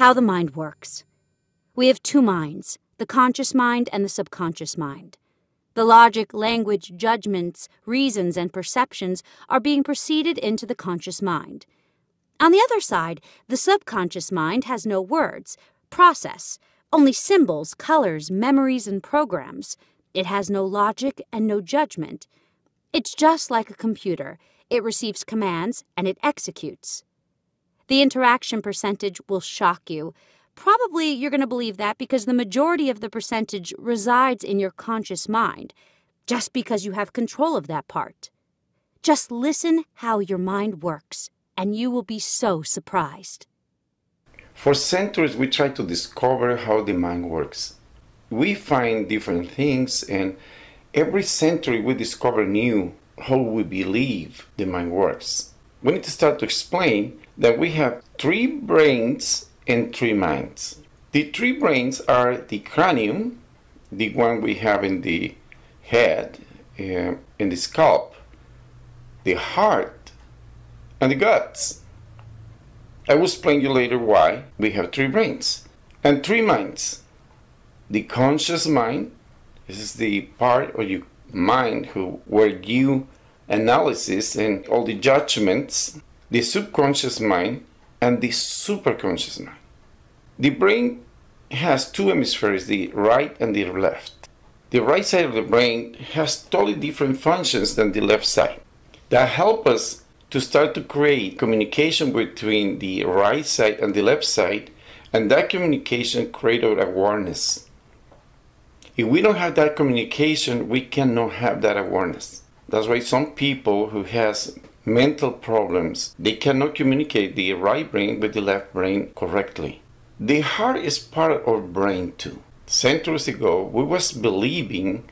how the mind works. We have two minds, the conscious mind and the subconscious mind. The logic, language, judgments, reasons, and perceptions are being proceeded into the conscious mind. On the other side, the subconscious mind has no words, process, only symbols, colors, memories, and programs. It has no logic and no judgment. It's just like a computer. It receives commands and it executes. The interaction percentage will shock you. Probably you're going to believe that because the majority of the percentage resides in your conscious mind, just because you have control of that part. Just listen how your mind works, and you will be so surprised. For centuries, we try to discover how the mind works. We find different things, and every century we discover new how we believe the mind works. We need to start to explain that we have three brains and three minds. The three brains are the cranium, the one we have in the head, in the scalp, the heart, and the guts. I will explain you later why we have three brains and three minds. The conscious mind, this is the part of your mind where you analysis and all the judgments, the subconscious mind and the superconscious mind. The brain has two hemispheres, the right and the left. The right side of the brain has totally different functions than the left side that help us to start to create communication between the right side and the left side, and that communication creates awareness. If we don't have that communication, we cannot have that awareness. That's why some people who has mental problems, they cannot communicate the right brain with the left brain correctly. The heart is part of our brain too. Centuries ago, we was believing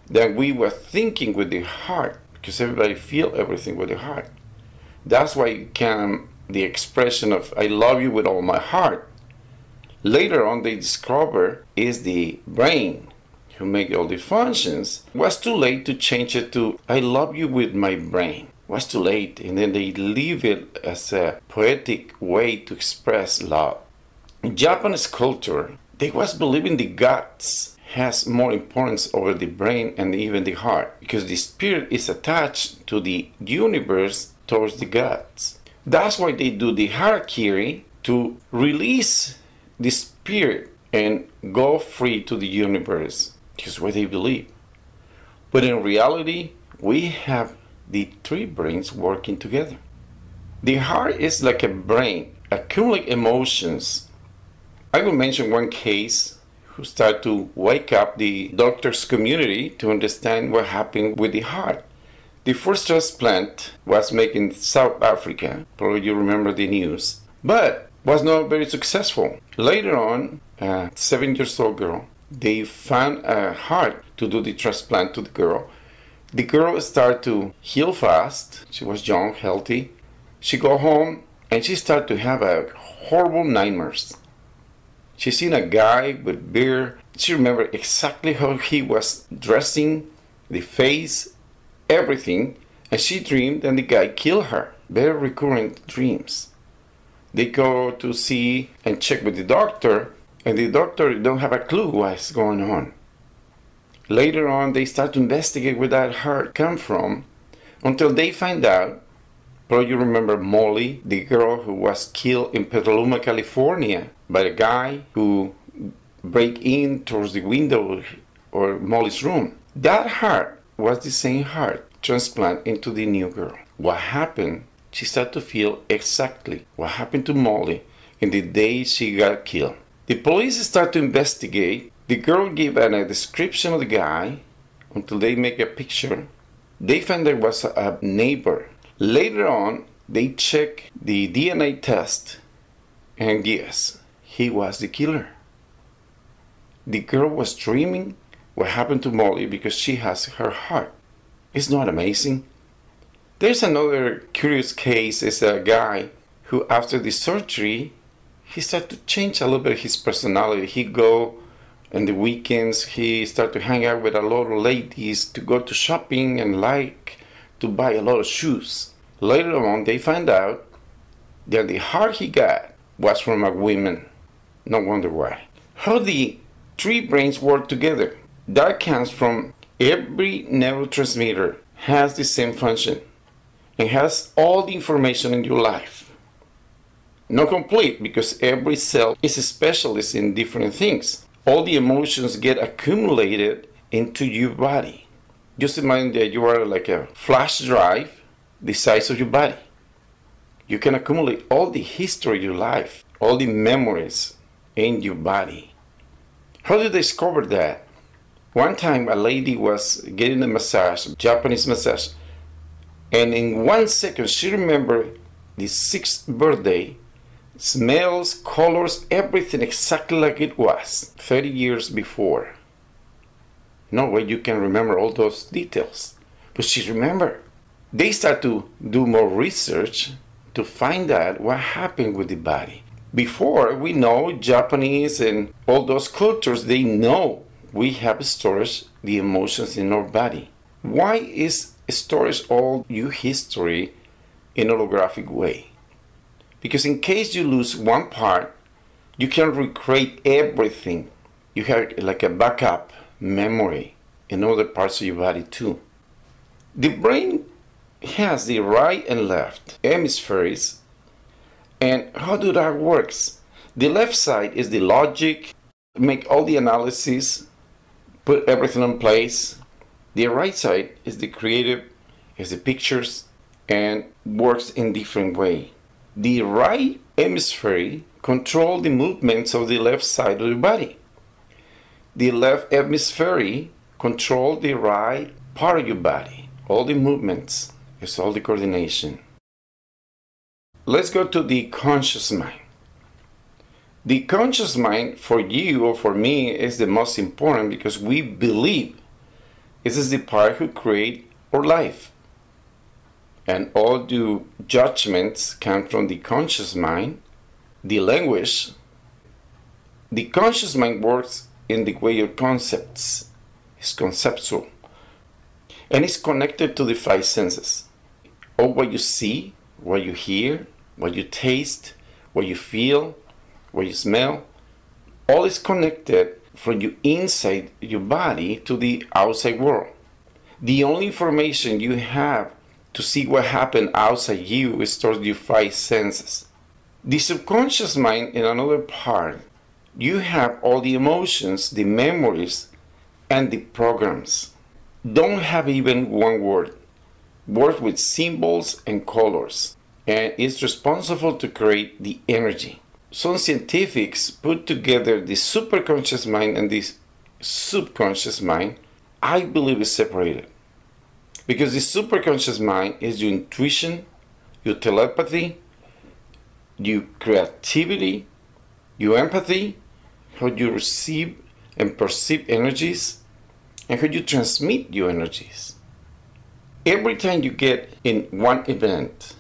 that we were thinking with the heart because everybody feel everything with the heart. That's why came the expression of I love you with all my heart. Later on, they discover is the brain who make all the functions. It was too late to change it to I love you with my brain. It was too late, and then they leave it as a poetic way to express love. In Japanese culture, they was believing the guts has more importance over the brain and even the heart, because the spirit is attached to the universe towards the guts. That's why they do the harakiri to release the spirit and go free to the universe. That's what they believe. But in reality, we have the three brains working together. The heart is like a brain, accumulate emotions. I will mention one case who started to wake up the doctors' community to understand what happened with the heart. The first transplant was made in South Africa, probably you remember the news, but was not very successful. Later on, a 7-year-old girl, they found a heart to do the transplant to the girl. The girl started to heal fast. She was young, healthy. She go home and she started to have a horrible nightmares. She seen a guy with beard. She remembered exactly how he was dressing, the face, everything, and she dreamed that the guy killed her. Very recurrent dreams. They go to see and check with the doctor, and the doctor don't have a clue what's going on. Later on, they start to investigate where that heart come from, until they find out. Probably you remember Molly, the girl who was killed in Petaluma, California, by a guy who break in towards the window or Molly's room. That heart was the same heart transplant into the new girl. What happened? She started to feel exactly what happened to Molly in the day she got killed. The police start to investigate. The girl gave a description of the guy until they make a picture. They found there was a neighbor. Later on, they check the DNA test, and yes, he was the killer. The girl was dreaming what happened to Molly because she has her heart. It's not amazing? There's another curious case. Is a guy who after the surgery, he started to change a little bit his personality. He go on the weekends, he started to hang out with a lot of ladies, to go to shopping and like to buy a lot of shoes. Later on, they find out that the heart he got was from a woman. No wonder why. How the three brains work together. That comes from every neurotransmitter has the same function and has all the information in your life. Not complete, because every cell is a specialist in different things. All the emotions get accumulated into your body. Just imagine that you are like a flash drive the size of your body. You can accumulate all the history of your life, all the memories in your body. How did they discover that? One time a lady was getting a massage, a Japanese massage, and in 1 second she remembered the 6th birthday, smells, colors, everything exactly like it was 30 years before. No way you can remember all those details, but she remembered. They start to do more research to find out what happened with the body. Before, we know Japanese and all those cultures, they know we have storage the emotions in our body. Why is storage all your history in a holographic way? Because in case you lose one part, you can recreate everything. You have like a backup memory in other parts of your body too. The brain has the right and left hemispheres. And how do that works? The left side is the logic, make all the analysis, put everything in place. The right side is the creative, is the pictures, and works in different way. The right hemisphere control the movements of the left side of the body. The left hemisphere control the right part of your body. All the movements, it's all the coordination. Let's go to the conscious mind. The conscious mind for you or for me is the most important because we believe this is the part who create our life. And all the judgments come from the conscious mind. The language, the conscious mind works in the way of concepts. It's conceptual. And it's connected to the 5 senses. All what you see, what you hear, what you taste, what you feel, what you smell, all is connected from your inside your body to the outside world. The only information you have to see what happened outside you is towards your 5 senses. The subconscious mind, in another part, you have all the emotions, the memories, and the programs. Don't have even one word. Work with symbols and colors. And it's responsible to create the energy. Some scientists put together the superconscious mind and the subconscious mind. I believe is separated. Because the superconscious mind is your intuition, your telepathy, your creativity, your empathy, how you receive and perceive energies, and how you transmit your energies. Every time you get in one event,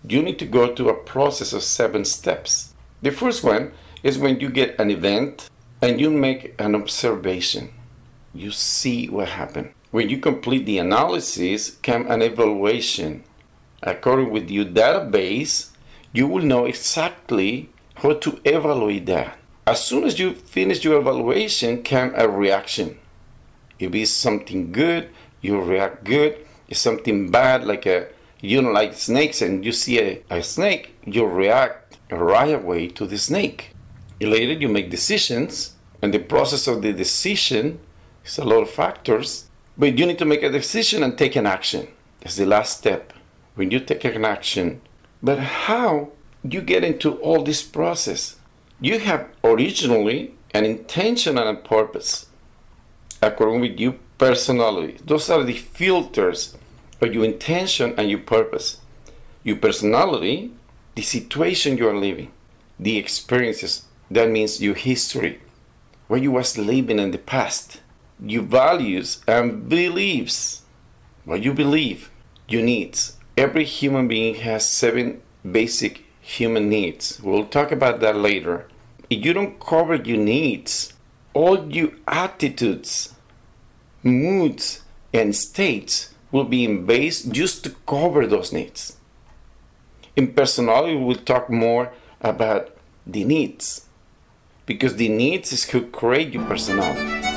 you need to go through a process of 7 steps. The first one is when you get an event and you make an observation. You see what happened. When you complete the analysis, comes an evaluation. According with your database, you will know exactly how to evaluate that. As soon as you finish your evaluation, comes a reaction. If it's something good, you react good. If something bad, like you don't like snakes and you see a snake, you react right away to the snake. Later, you make decisions, and the process of the decision is a lot of factors. But you need to make a decision and take an action. That's the last step. When you take an action. But how you get into all this process? You have originally an intention and a purpose. According with your personality. Those are the filters of your intention and your purpose. Your personality, the situation you are living, the experiences, that means your history, where you was living in the past. Your values and beliefs, what you believe, your needs. Every human being has 7 basic human needs. We'll talk about that later. If you don't cover your needs, all your attitudes, moods, and states will be in base just to cover those needs. In personality, we'll talk more about the needs. because the needs is who create your personality.